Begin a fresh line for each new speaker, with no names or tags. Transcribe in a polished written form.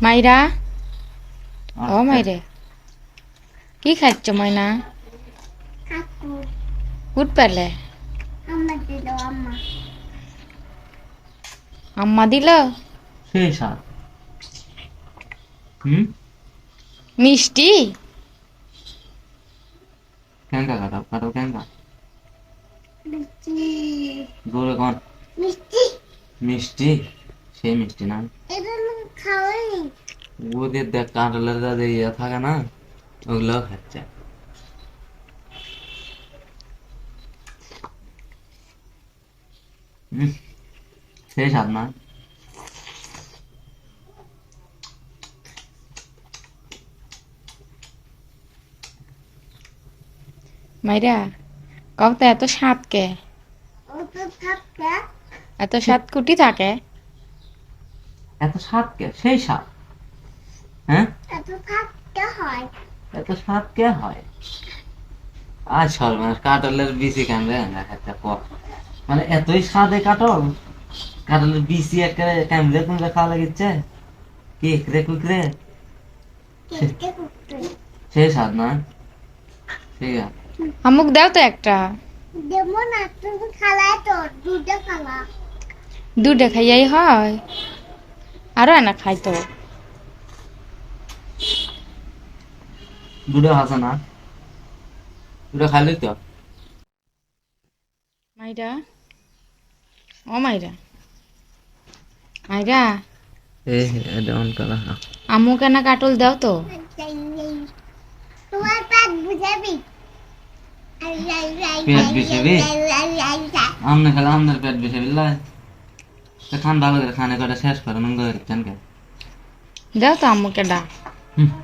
মাইরা ও মাইরে কি খাচ্ছ ময়না? কুট পেলে আম্মা দিল
সেই স্বাদ।
মিষ্টি
ক্যাঙ্কা কাটাও কাটাও ক্যাঙ্কা জোরে কন মিষ্টি সেই মিষ্টি না ওদের দেখ কাঁঠালের যা যে ইয়ে থাকে না ওগুলোও খাচ্ছে। সেই স্বাদ না।
মাইরা কও তো এত স্বাদ কে? এত স্বাদ কুটি থাকে?
এত স্বাদ কে? সেই স্বাদ। হ্যাঁ এত স্বাদ কে হয়? আজ সর্বনাশ কাঁঠালের বিচি কেমন খাচ্ছে মানে এতই স্বাদে কাঁঠাল কাঁঠালের বিচি একেবারে কেমন কোনটা খাওয়া লাগিচ্ছে কেকরে কুকরে সেই স্বাদ না। ঠিক আছে
আমুক দাও তো একটা দুটা খাইয়াই হয় আরো না খাইতো
দুটো আছে না দুটো খাইলি তো।
মাইরা ও মাইরা মাইরা
এটা অন করা
আমু কেন কাটল দাও তো
পেট বিষেবি আমনে খেলে আমনের পেট বিষেবি লাই খান ভালো করে খানে কটা শেষ করে নঙ্গ কে
দাও তো আম্মুকে ডা